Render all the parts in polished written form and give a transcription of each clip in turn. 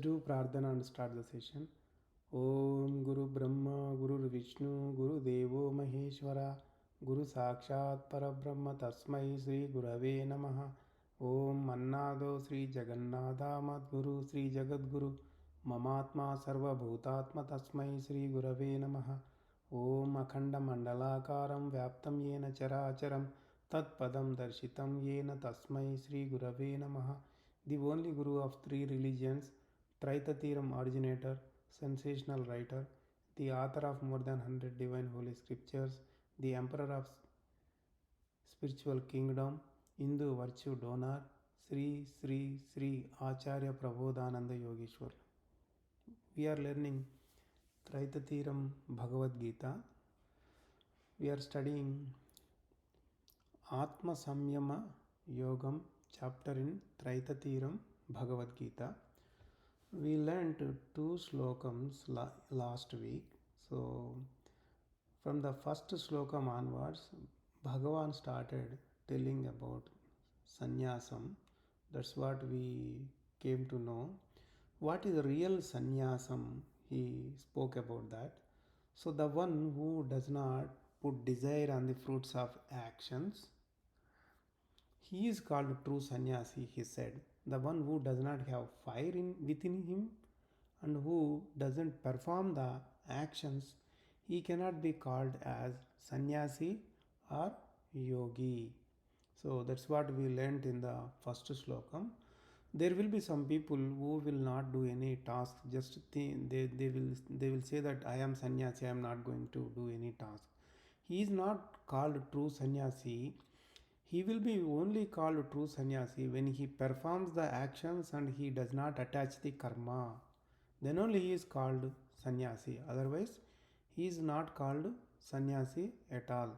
Do Prardhana and start the session. Om Guru Brahma Guru Vishnu Guru Devo Maheshwara Guru Sakshat Parabrahma Tasmai Sri Gurave Namaha. Om Annado Sri Jagannatha Guru Sri Jagadguru Mamatma Sarva Bhutatma Tasmai Sri Gurave Namaha. Om Akhanda Mandalakaram Vyaptam Yena Characharam Tat Padam Darshitam Yena Tasmai Sri Gurave Namaha. The only Guru of three religions, Traitatiram originator, sensational writer, the author of more than 100 divine holy scriptures, the emperor of spiritual kingdom, Hindu virtue donor, Sri Sri Sri Acharya Prabodhananda Yogeshwar. We are learning Traitatiram Bhagavad Gita. We are studying Atma Samyama Yogam chapter in Traitatiram Bhagavad Gita. We learned two slokams last week. So, from the first slokam onwards, Bhagavan started telling about sannyasam. That's what we came to know. What is real sannyasam? He spoke about that. So, the one who does not put desire on the fruits of actions, he is called true sannyasi, he said. The one who does not have fire within him and who doesn't perform the actions, he cannot be called as sannyasi or yogi. So that's what we learned in the first slokam. There will be some people who will not do any task, just they will say that I am sannyasi, I am not going to do any task. He is not called true sannyasi. He will be only called true sannyasi when he performs the actions and he does not attach the karma. Then only he is called sannyasi. Otherwise, he is not called sannyasi at all.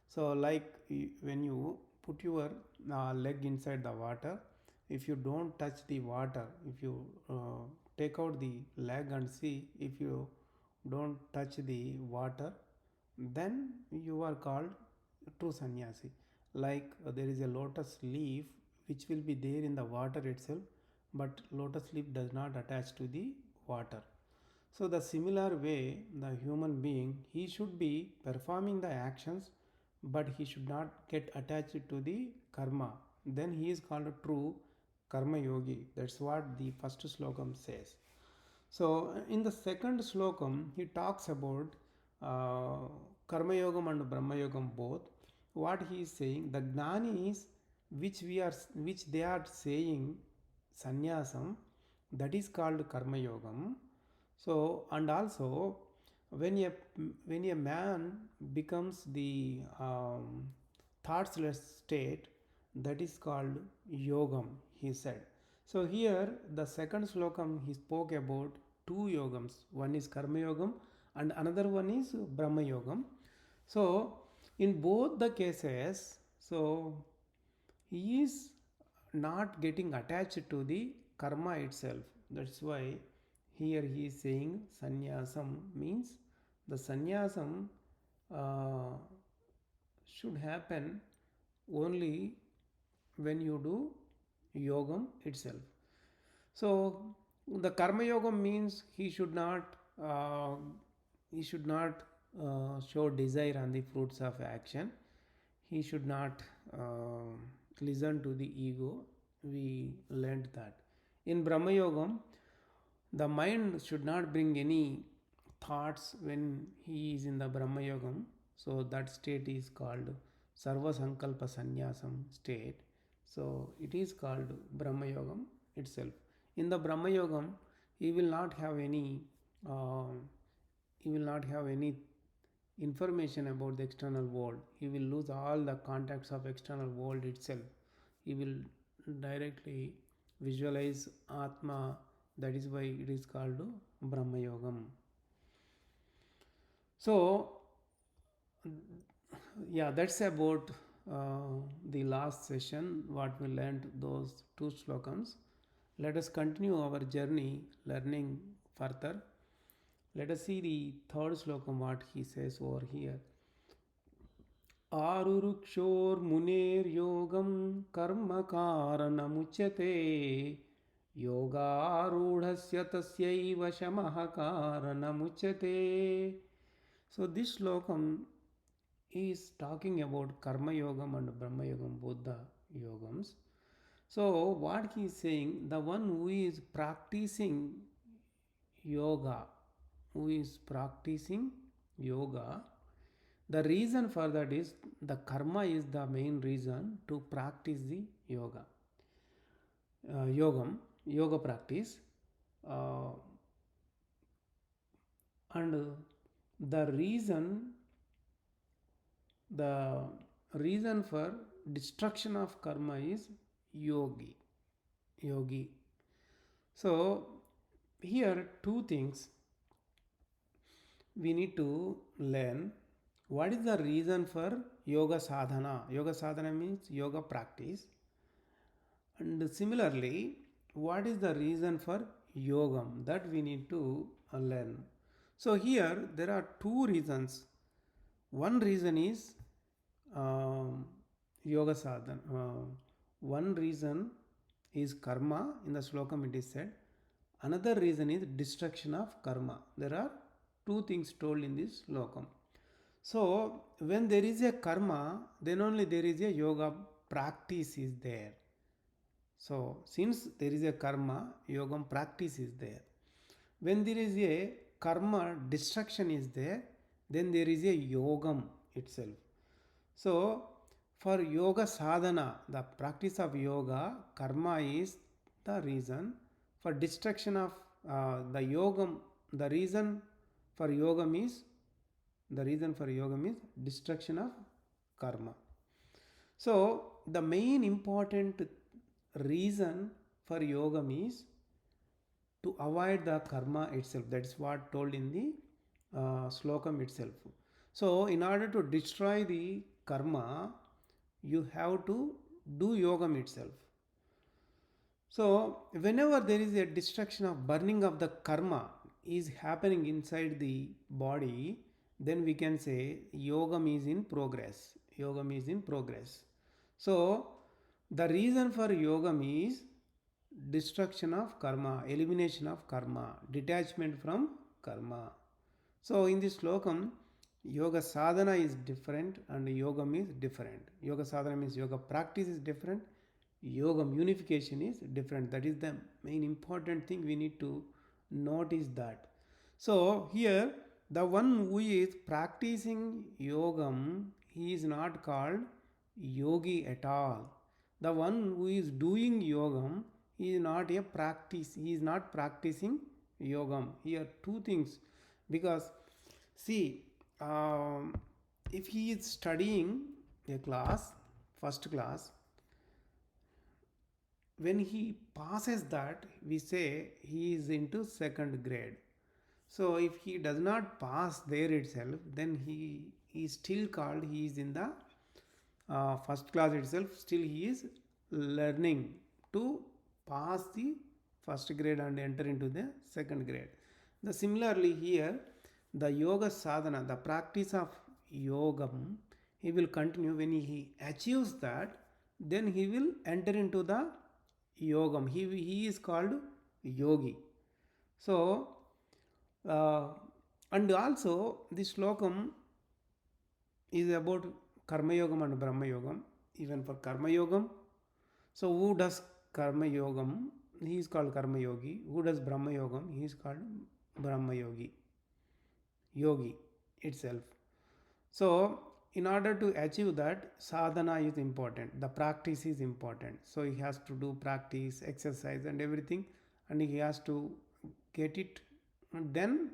So, like when you put your leg inside the water, if you don't touch the water, if you take out the leg and see, if you don't touch the water, then you are called true sannyasi. Like there is a lotus leaf which will be there in the water itself, but lotus leaf does not attach to the water. So the similar way, the human being, he should be performing the actions, but he should not get attached to the karma. Then he is called a true karma yogi. That's what the first slokam says. So in the second slokam, he talks about karma yogam and brahma yogam both. What he is saying, the jnanis which they are saying sannyasam, that is called karma yogam. So and also when a man becomes the thoughtsless state, that is called yogam, he said. So here the second slokam he spoke about two yogams. One is karma yogam and another one is brahma yogam. So in both the cases, so he is not getting attached to the karma itself. That's why here he is saying sannyasam means the sannyasam uh, should happen only when you do yogam itself. So the karma yogam means uh, he should not show desire on the fruits of action. He should not listen to the ego. We learned that. In Brahma Yogam, the mind should not bring any thoughts when he is in the Brahma Yogam. So that state is called Sarva Sankalpa Sannyasam state. So it is called Brahma Yogam itself. In the Brahma Yogam, he will not have any uh, information about the external world. He will lose all the contacts of external world itself. He will directly visualize Atma. That is why it is called Brahma Yogam. So yeah, that's about the last session, what we learned those two slokams. Let us continue our journey learning further. Let us see the third slokam, what he says over here. Arurukshor muner yogam karma karanamuchyate Yogarudhasya tasyaiva shamaha karanamuchyate. So this slokam is talking about Karma Yogam and Brahma Yogam, both the yogams. So what he is saying, the one who is practicing yoga, who is practicing yoga, the reason for that is the karma is the main reason to practice the yoga practice, uh, and the the reason for destruction of karma is yogi. So here two things we need to learn. What is the reason for yoga sadhana? Yoga sadhana means yoga practice. And similarly, what is the reason for yogam? That we need to learn. So here there are two reasons. One reason is yoga sadhana. One reason is karma. In the slokam it is said. Another reason is destruction of karma. There are two things told in this slokam. So when there is a karma, then only there is a yoga practice is there. So since there is a karma, yogam practice is there. When there is a karma destruction is there, then there is a yogam itself. So for yoga sadhana, the practice of yoga, karma is the reason. For destruction of the yogam, the reason for yogam is destruction of karma. So the main important reason for yogam is to avoid the karma itself. That's what told in the slokam itself. So in order to destroy the karma, you have to do yogam itself. So whenever there is a destruction of burning of the karma is happening inside the body, then we can say yogam is in progress. Yogam is in progress. So the reason for yogam is destruction of karma, elimination of karma, detachment from karma. So in this slokam, yoga sadhana is different and yogam is different. Yoga sadhana means yoga practice is different. Yogam unification is different. That is the main important thing we need to notice that. So here the one who is practicing yogam, he is not called yogi at all. The one who is doing yogam, he is not a practice. He is not practicing yogam. Here two things, because see, if he is studying a class, first class, when he passes that, we say he is into second grade. So if he does not pass there itself, then he is still called, he is in the first class itself, still he is learning to pass the first grade and enter into the second grade. Similarly here, the yoga sadhana, the practice of yogam, he will continue. When he achieves that, then he will enter into the yogam. He is called yogi. So and also this slokam is about karma yogam and brahma yogam. Even for karma yogam, so who does karma yogam, he is called karma yogi. Who does brahma yogam, he is called brahma yogi itself. So in order to achieve that, sadhana is important, the practice is important. So he has to do practice, exercise and everything, and he has to get it and then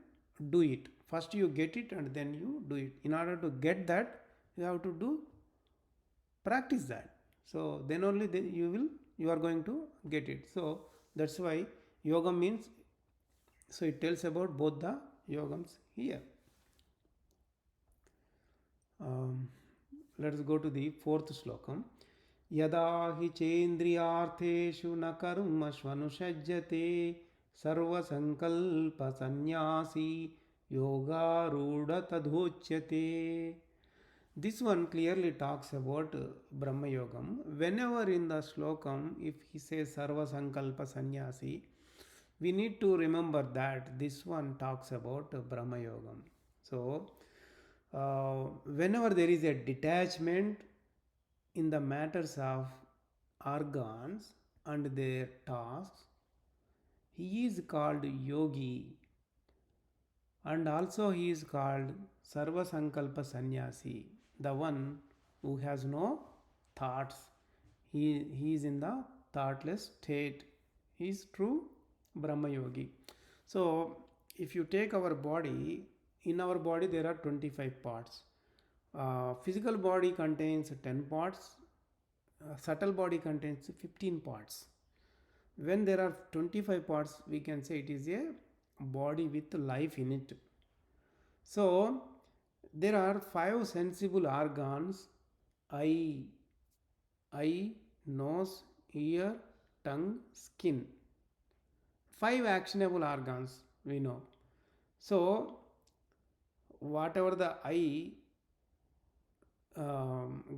do it. First you get it and then you do it. In order to get that, you have to do practice that. So then only you are going to get it. So that's why yoga means, so it tells about both the yogams here. Let us go to the fourth slokam. Yada hi chendriyartheshu na karma shvanusajyate sarva sankalpa sanyasi yoga ruda tadhochyate. This one clearly talks about Brahma Yogam. Whenever in the Shlokam, if he says Sarva Sankalpa Sannyasi, we need to remember that this one talks about Brahma Yogam. So, whenever there is a detachment in the matters of organs and their tasks, he is called yogi, and also he is called Sarva Sankalpa Sannyasi, the one who has no thoughts. He is in the thoughtless state. He is true Brahma Yogi. So, if you take our body, in our body there are 25 parts. Physical body contains 10 parts, subtle body contains 15 parts. When there are 25 parts, we can say it is a body with life in it. So, there are five sensible organs: eye, nose, ear, tongue, skin. Five actionable organs we know. So, whatever the eye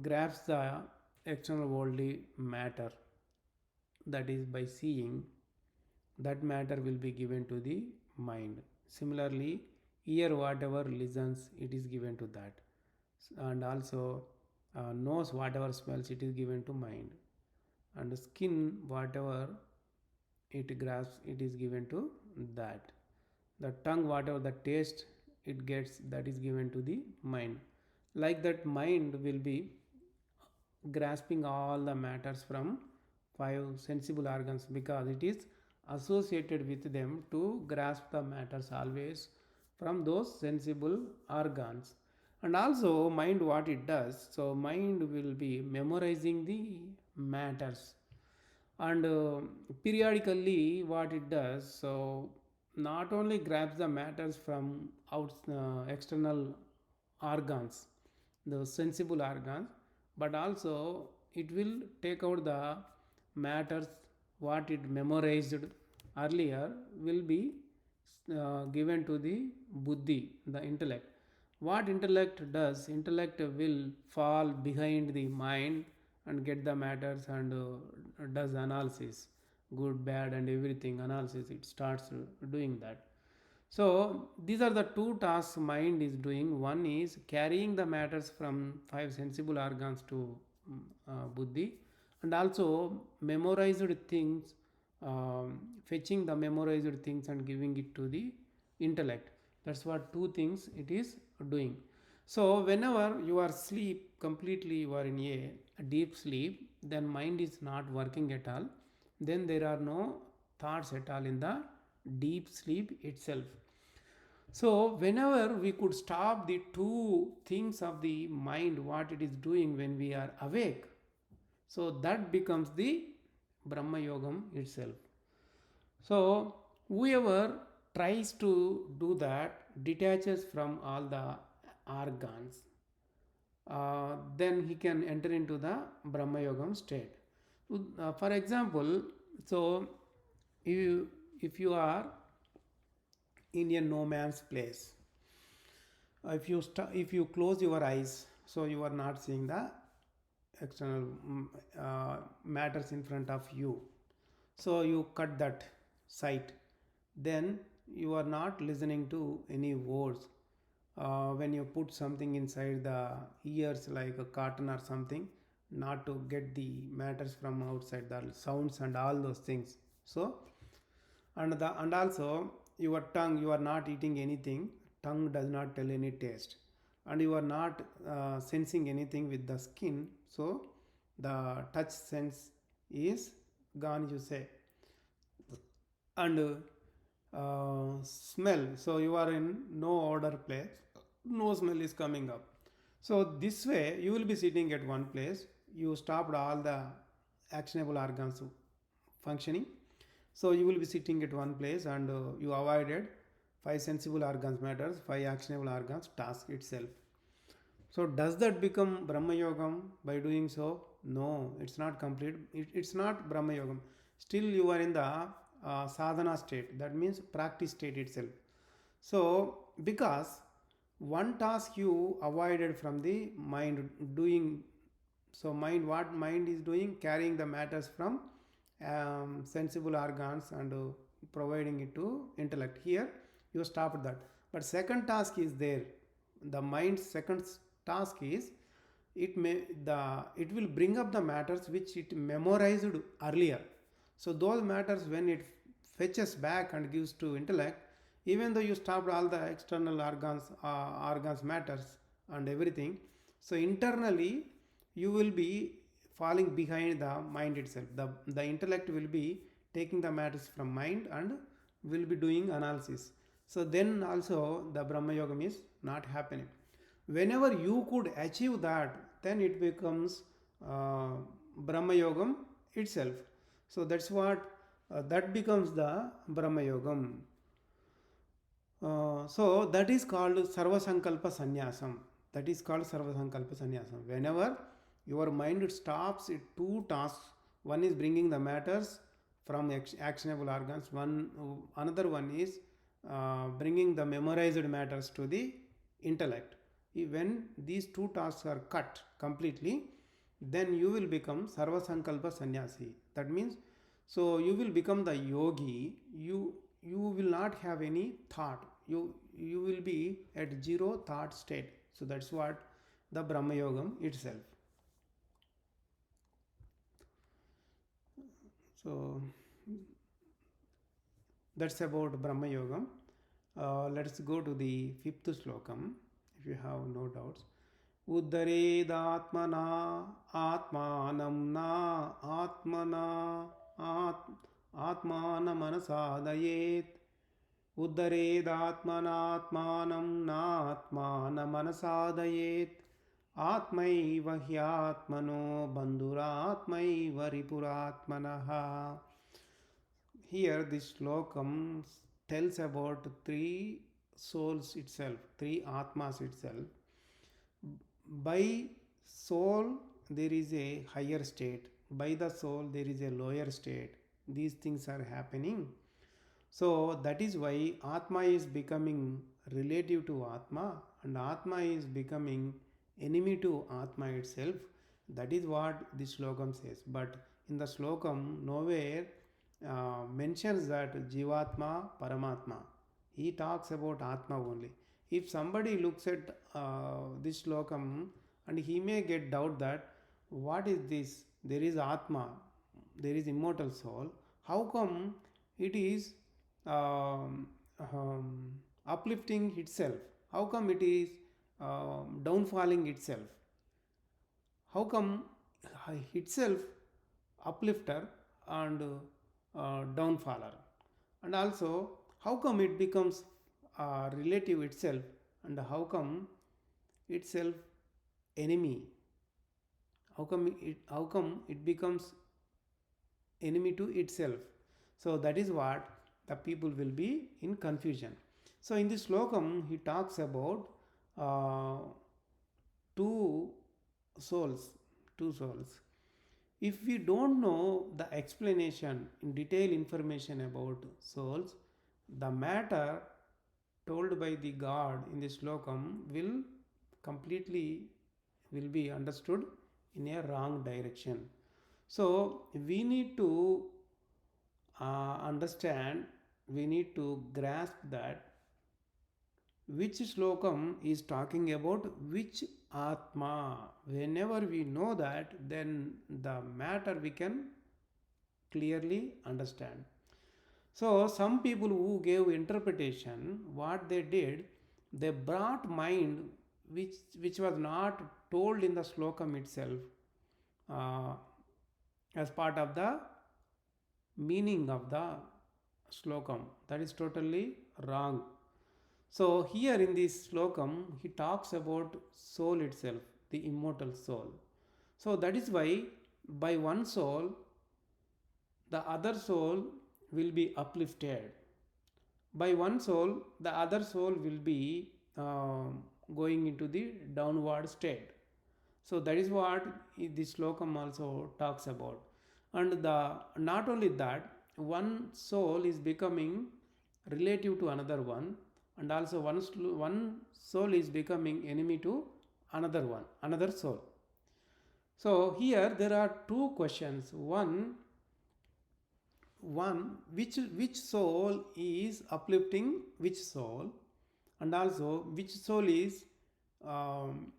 grabs the external worldly matter, that is by seeing, that matter will be given to the mind. Similarly, ear whatever listens, it is given to that. And also nose whatever smells, it is given to mind. And skin whatever it grasps, it is given to that. The tongue whatever the taste it gets, that is given to the mind. Like that, mind will be grasping all the matters from five sensible organs, because it is associated with them to grasp the matters always from those sensible organs. And also mind what it does, so mind will be memorizing the matters, and periodically what it does, so not only grabs the matters from external organs, the sensible organs, but also it will take out the matters what it memorized earlier, will be given to the buddhi, the intellect. What intellect does, intellect will fall behind the mind and get the matters, and does analysis, good bad and everything analysis, it starts doing that. So these are the two tasks mind is doing. One is carrying the matters from five sensible organs to buddhi, and also memorized things, fetching the memorized things and giving it to the intellect. That's what two things it is doing. So whenever you are sleep completely, you are in a deep sleep, then mind is not working at all. Then there are no thoughts at all in the deep sleep itself. So, whenever we could stop the two things of the mind, what it is doing when we are awake, so that becomes the Brahma Yogam itself. So, whoever tries to do that, detaches from all the organs, then he can enter into the Brahma Yogam state. For example, so if you are in a no man's place, if you close your eyes, so you are not seeing the external matters in front of you, so you cut that sight, then you are not listening to any words. When you put something inside the ears like a cotton or something, not to get the matters from outside, the sounds and all those things. So and also your tongue, you are not eating anything, tongue does not tell any taste, and you are not sensing anything with the skin, so the touch sense is gone, you say. And smell, so you are in no order place, no smell is coming up. So this way you will be sitting at one place, you stopped all the actionable organs functioning, so you will be sitting at one place, and you avoided five sensible organs matters, five actionable organs task itself. So does that become Brahma Yogam by doing so? No, it's not complete. It's not Brahma Yogam. Still you are in the sadhana state. That means practice state itself. So because one task you avoided from the mind doing. So mind, what mind is doing, carrying the matters from sensible organs and providing it to intellect. Here you stopped that, but second task is there. The mind's second task is, it will bring up the matters which it memorized earlier. So those matters, when it fetches back and gives to intellect, even though you stopped all the external organs matters and everything, so internally you will be falling behind the mind itself. The intellect will be taking the matters from mind and will be doing analysis. So then also the Brahma Yogam is not happening. Whenever you could achieve that, then it becomes Brahma Yogam itself. So that's what that becomes the Brahma Yogam. So that is called Sarva Sankalpa Sannyasam. That is called Sarva Sankalpa Sannyasam. Whenever your mind stops at two tasks, one is bringing the matters from actionable organs, another one is bringing the memorized matters to the intellect. When these two tasks are cut completely, then you will become Sarva Sankalpa Sannyasi. That means, so you will become the yogi. You will not have any thought. You will be at zero thought state. So that's what the Brahma Yogam itself. So that's about Brahma Yogam. Let's go to the fifth Slokam, if you have no doubts. Uddharedatmana atmanam na atmana atmana manasadayet. Uddharedatmanatmanam na atmana manasadayet. Atmaiva hyatmano bandhuratmaiva ripuratmanaha. Here this slokam tells about three souls itself, three atmas itself. By soul there is a higher state, by the soul there is a lower state. These things are happening. So that is why Atma is becoming relative to Atma, and Atma is becoming enemy to Atma itself. That is what this slokam says. But in the slokam nowhere mentions that Jivatma, Paramatma. He talks about Atma only. If somebody looks at this slokam, and he may get doubt that what is this? There is Atma, there is immortal soul. How come it is uplifting itself? How come it is downfalling itself? How come itself uplifter and downfaller? And also, how come it becomes relative itself, and how come itself enemy? How come it becomes enemy to itself? So that is what the people will be in confusion. So in this slokam he talks about two souls. If we don't know the explanation in detail information about souls, the matter told by the God in this slokam will completely will be understood in a wrong direction. So we need to understand, we need to grasp that which slokam is talking about which Atma. Whenever we know that, then the matter we can clearly understand. So some people who gave interpretation, what they did, they brought mind which was not told in the slokam itself uh, as part of the meaning of the slokam. That is totally wrong. So here in this slokam he talks about soul itself, the immortal soul. So that is why by one soul the other soul will be uplifted. By one soul the other soul will be going into the downward state. So that is what this slokam also talks about. And not only that, one soul is becoming relative to another one, and also one soul is becoming enemy to another soul. So here there are two questions. One, which soul is uplifting which soul, and also which soul is um,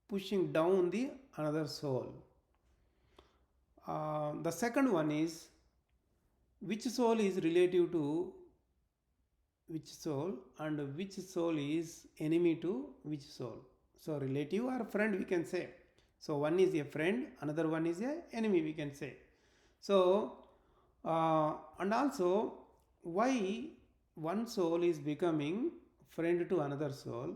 pushing down the another soul. The second one is which soul is relative to which soul, and which soul is enemy to which soul. So relative or friend we can say. So one is a friend, another one is a enemy we can say. So and also why one soul is becoming friend to another soul,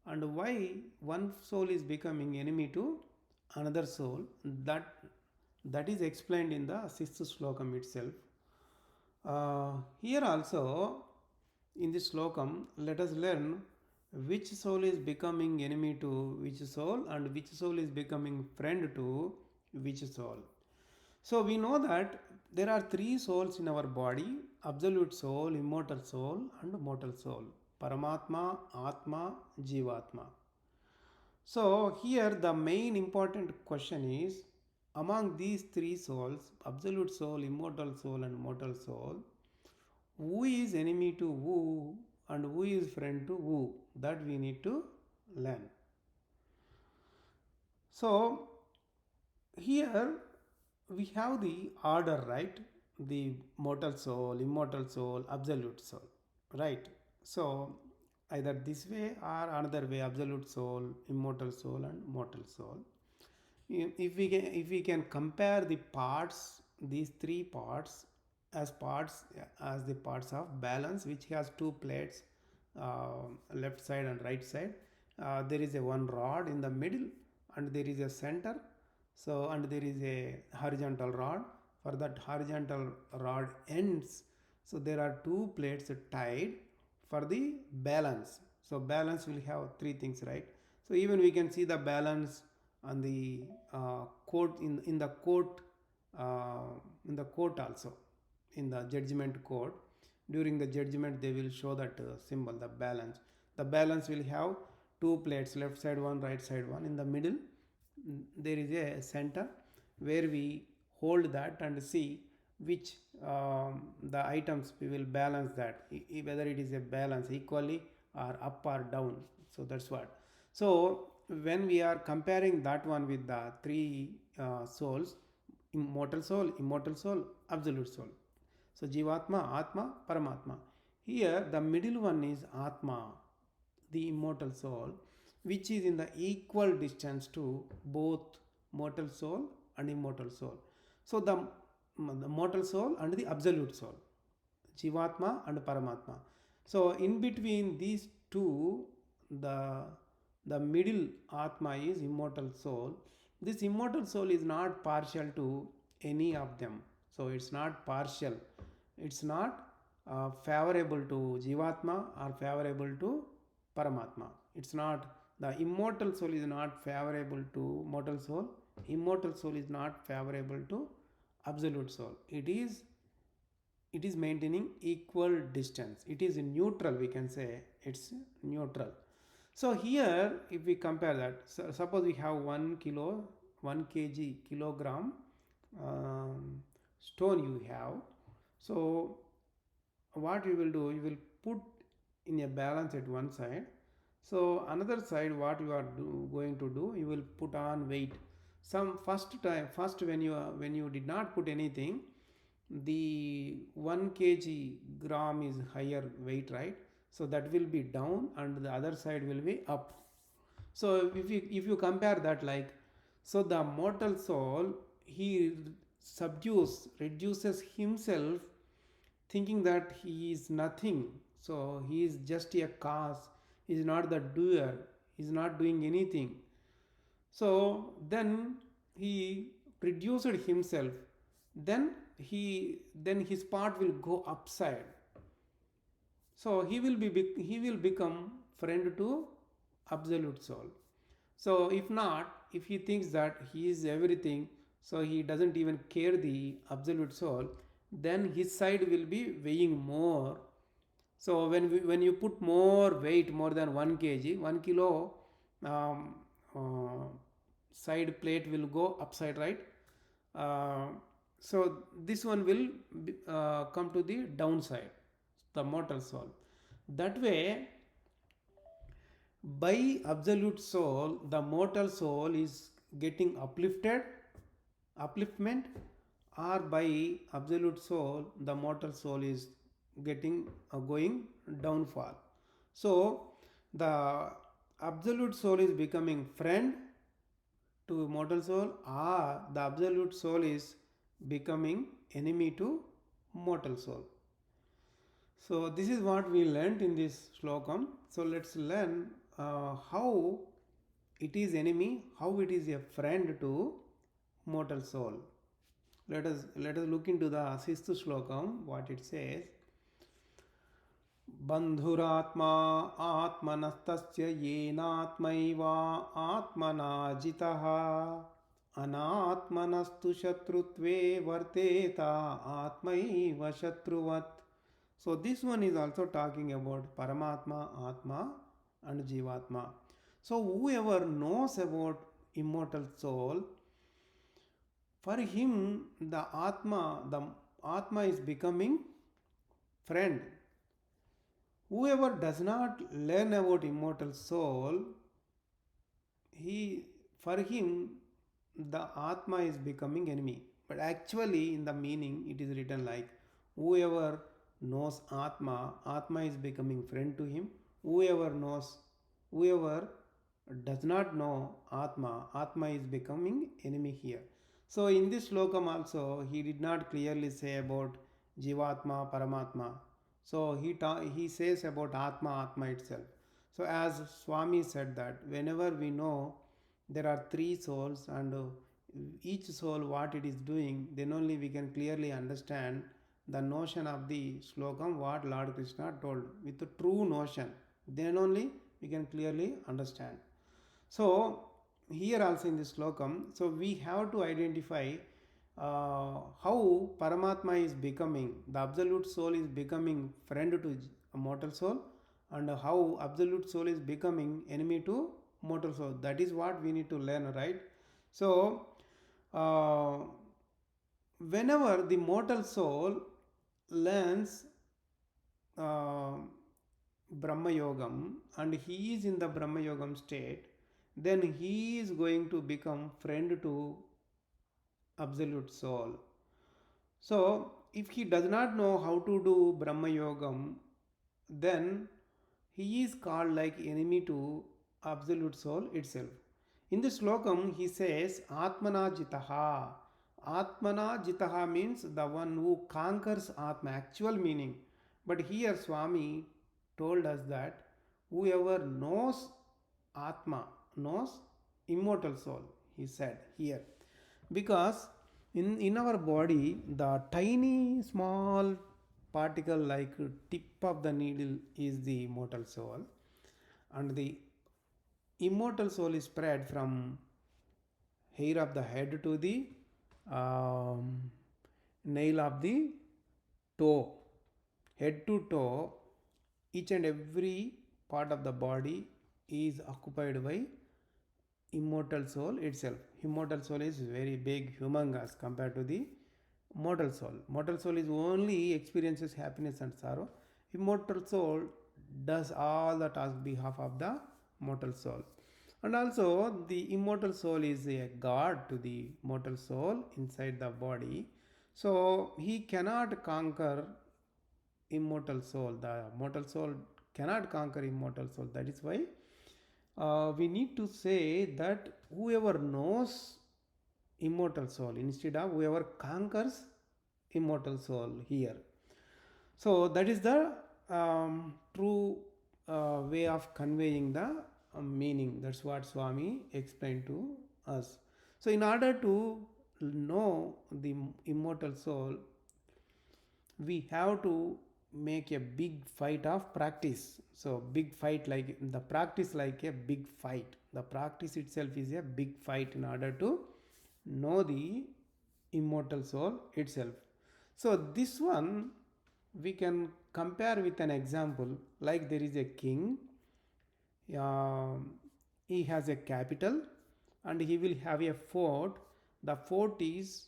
and why one soul is becoming enemy to another soul, that is explained in the sixth slokam itself. Here also in this slokam, let us learn which soul is becoming enemy to which soul, and which soul is becoming friend to which soul. So we know that there are three souls in our body: absolute soul, immortal soul, and mortal soul. Paramatma, Atma, Jivatma. So here the main important question is, among these three souls, absolute soul, immortal soul, and mortal soul, who is enemy to who and who is friend to who? That we need to learn. So here we have the order, right? The mortal soul, immortal soul, absolute soul, right? So either this way or another way: absolute soul, immortal soul, and mortal soul. If we can compare the parts, these three parts, as the parts of balance, which has two plates, left side and right side. There is a one rod in the middle, and there is a center. So and there is a horizontal rod. For that horizontal rod ends, so there are two plates tied for the balance. So balance will have three things, right? So even we can see the balance on the court, in the court, in the court also, in the judgment court. During the judgment they will show that symbol, the balance will have two plates, left side one, right side one. In the middle there is a center where we hold that and see which the items we will balance that, whether it is a balance equally or up or down. So that's what. So when we are comparing that one with the three souls: immortal soul, absolute soul. So Jivatma, Atma, Paramatma. Here the middle one is Atma, the immortal soul, which is in the equal distance to both mortal soul and immortal soul. So the mortal soul and the absolute soul, Jivatma and Paramatma. So in between these two, the the middle Atma is immortal soul. This immortal soul is not partial to any of them. So it's not partial. It's not favorable to Jivatma or favorable to Paramatma. It's not, the immortal soul is not favorable to mortal soul. Immortal soul is not favorable to absolute soul. It is maintaining equal distance. It is neutral, we can say. It's neutral. So here if we compare that, so suppose we have 1 kg kilogram stone you have. So what you will do, you will put in a balance at one side. So another side, what you are going to do, you will put on weight. Some first when you did not put anything, the 1 kg gram is higher weight, right? So that will be down and the other side will be up. So if you compare that, like, so the mortal soul, he reduces himself, thinking that he is nothing. So he is just a cause. He is not the doer. He is not doing anything. So then he reduced himself. Then his part will go upside. So he will become friend to absolute soul. So if not, if he thinks that he is everything, so he doesn't even care the absolute soul, then his side will be weighing more. So when you put more weight, more than 1 kg, 1 kilo, um, uh, side plate will go upside, right? uh, so this one will come to the downside, the mortal soul. That way, by absolute soul, the mortal soul is getting upliftment, or by absolute soul, the mortal soul is getting going downfall. So the absolute soul is becoming friend to mortal soul, or the absolute soul is becoming enemy to mortal soul. So this is what we learnt in this Shlokam. So let's learn how it is enemy, how it is a friend to mortal soul. Let us look into the sixth Shlokam, what it says. बन्धुरात्मा आत्मनस्तस्य येनात्मैवा आत्मना जितः अनात्मनस्तु शत्रुत्वे वर्तेता आत्मैव शत्रुवत्. So this one is also talking about Paramatma, Atma and Jivatma. So whoever knows about immortal soul, for him the Atma is becoming friend. Whoever does not learn about immortal soul, for him the Atma is becoming enemy. But actually in the meaning it is written like, whoever knows Atma, Atma is becoming friend to him. Whoever does not know Atma, Atma is becoming enemy here. So in this slokam also he did not clearly say about Jivatma, Paramatma. So he says about Atma itself. So as Swami said that whenever we know there are three souls, and each soul what it is doing, then only we can clearly understand the notion of the slokam what Lord Krishna told. With the true notion, then only we can clearly understand. So here also in this slokam, so we have to identify how Paramatma is becoming, the absolute soul is becoming friend to a mortal soul, and how absolute soul is becoming enemy to mortal soul. That is what we need to learn, right? So uh, whenever the mortal soul learns uh, Brahma Yogam, and he is in the Brahma Yogam state, then he is going to become friend to absolute soul. So if he does not know how to do Brahma Yogam, then he is called like enemy to absolute soul itself. In this slokam he says Atmana Jitaha. Atmana Jitaha means the one who conquers Atma, actual meaning. But here Swami told us that whoever knows Atma, knows immortal soul, he said here. Because in our body, the tiny small particle like tip of the needle is the immortal soul, and the immortal soul is spread from hair of the head to the um, nail of the toe, head to toe. Each and every part of the body is occupied by immortal soul itself. Immortal soul is very big, humongous compared to the mortal soul. Mortal soul is only experiences happiness and sorrow. Immortal soul does all the tasks behalf of the mortal soul. And also the immortal soul is a god to the mortal soul inside the body. So he cannot conquer immortal soul. The mortal soul cannot conquer immortal soul. That is why we need to say that whoever knows immortal soul instead of whoever conquers immortal soul here. So that is the true way of conveying the meaning. That's what Swami explained to us. So in order to know the immortal soul, we have to make a big fight of practice. So big fight, like the practice like a big fight. The practice itself is a big fight in order to know the immortal soul itself. So this one we can compare with an example, like there is a king. um, he has a capital and he will have a fort. The fort is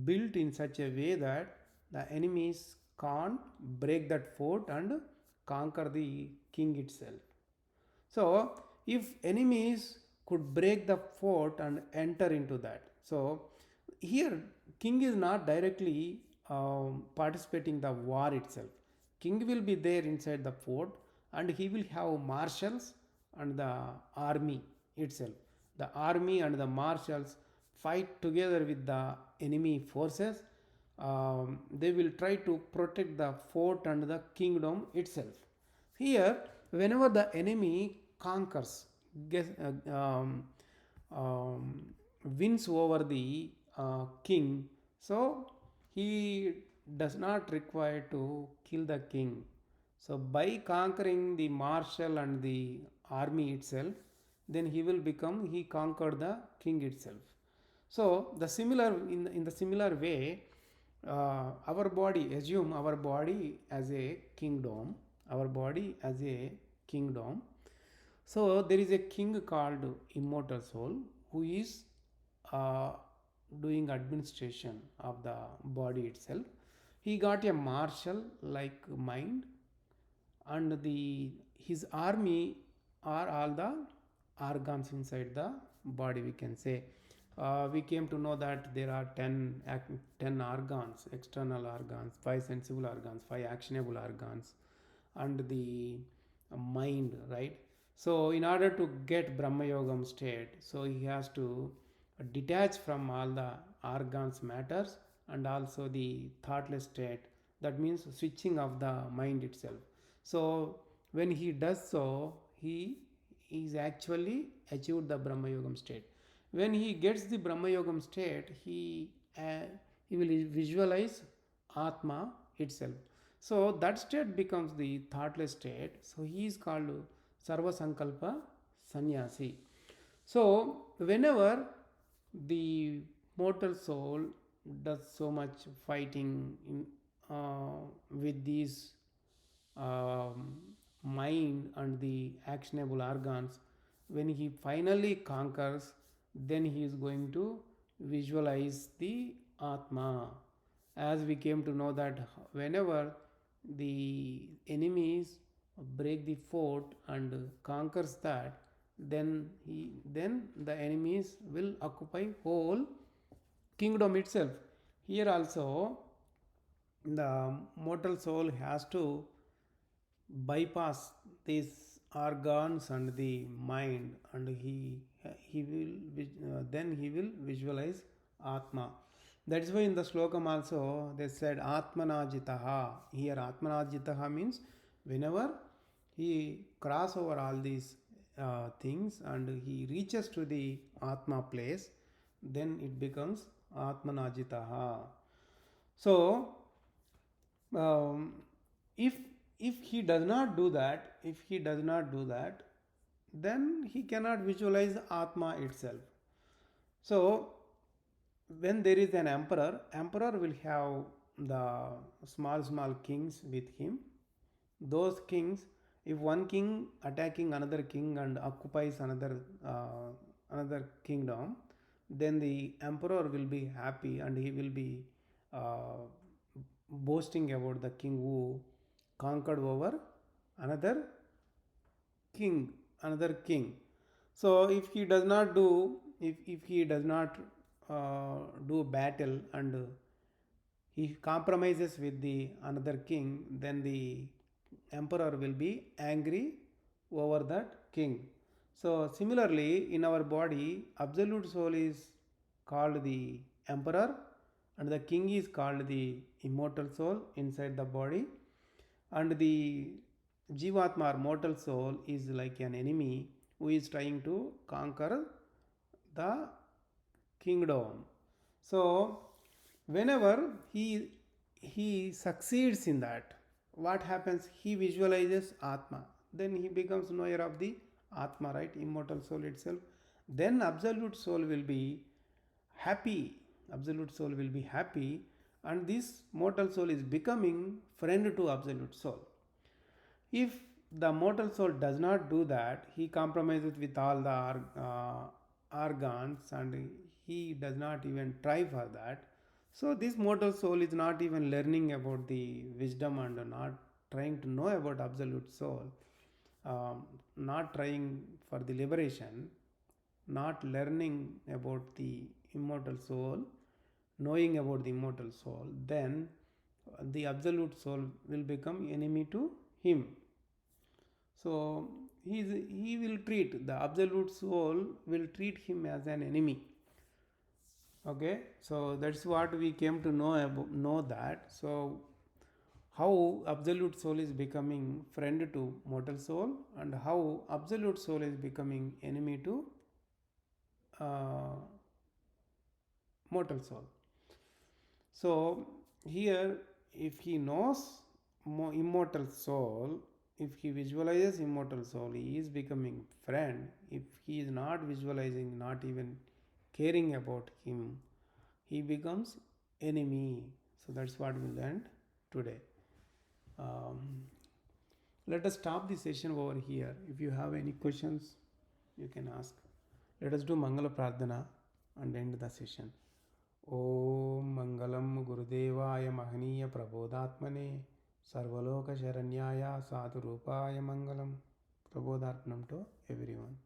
built in such a way that the enemies can't break that fort and conquer the king itself. So, if enemies could break the fort and enter into that, so here king is not directly participating the war itself. King will be there inside the fort, and he will have marshals and the army itself. The army and the marshals fight together with the enemy forces. They will try to protect the fort and the kingdom itself. Here, whenever the enemy conquers, gets, wins over the king, so he does not require to kill the king. So, by conquering the marshal and the army itself, then he conquered the king itself. So, in the similar way, our body, assume our body as a kingdom, our body as a kingdom. So there is a king called immortal soul who is uh, doing administration of the body itself. He got a marshal like mind, and the his army are all the organs inside the body, we can say. We came to know that there are 10 organs, external organs, 5 sensible organs, 5 actionable organs, and the mind, right? So in order to get Brahma Yogam state, so he has to detach from all the organs matters and also the thoughtless state. That means switching of the mind itself. So when he does so, he is actually achieved the Brahma Yogam state. When he gets the Brahma Yogam state, he will visualize Atma itself. So that state becomes the thoughtless state. So he is called Sarva Sankalpa Sannyasi. So whenever the mortal soul does so much fighting with these um, mind and the actionable organs, when he finally conquers, then he is going to visualize the Atma. As we came to know that whenever the enemies break the fort and conquers that, then the enemies will occupy whole kingdom itself. Here also the mortal soul has to bypass these organs and the mind, and then he will visualize Atma. That's why in the Shlokam also they said Atmanajitaha. Here Atmanajitaha means whenever he cross over all these things and he reaches to the Atma place, then it becomes Atmanajitaha. So um, if if he does not do that, then he cannot visualize Atma itself. So when there is an emperor will have the small kings with him. Those kings, if one king attacking another king and occupies another kingdom, then the emperor will be happy and he will be uh, boasting about the king who conquered over another king. So if he does not do, if he does not do battle and he compromises with the another king, then the emperor will be angry over that king. So similarly in our body, absolute soul is called the emperor and the king is called the immortal soul inside the body, and the jivatma or mortal soul is like an enemy who is trying to conquer the kingdom. So whenever he succeeds in that, what happens? He visualizes Atma, then he becomes knower of the Atma, right? Immortal soul itself. Then absolute soul will be happy. Absolute soul will be happy, and this mortal soul is becoming friend to absolute soul. If the mortal soul does not do that, he compromises with all the organs, and he does not even try for that. So this mortal soul is not even learning about the wisdom and not trying to know about absolute soul, not trying for the liberation, not learning about the immortal soul, knowing about the immortal soul, then the absolute soul will become enemy to him. So he will treat, the absolute soul will treat him as an enemy. Okay, so that's what we came to know that. So how absolute soul is becoming friend to mortal soul, and how absolute soul is becoming enemy to uh, mortal soul. So here, if he knows immortal soul, if he visualizes immortal soul, he is becoming friend. If he is not visualizing, not even caring about him, he becomes enemy. So that's what we learned today. Um, Let us stop the session over here. If you have any questions, you can ask. Let us do Mangala Pradhana and end the session. ॐ मङ्गलं गुरुदेवाय महनीय प्रबोधात्मने सर्वलोकशरण्याय साधुरूपाय मङ्गलं. प्रबोधार्पणं to everyone.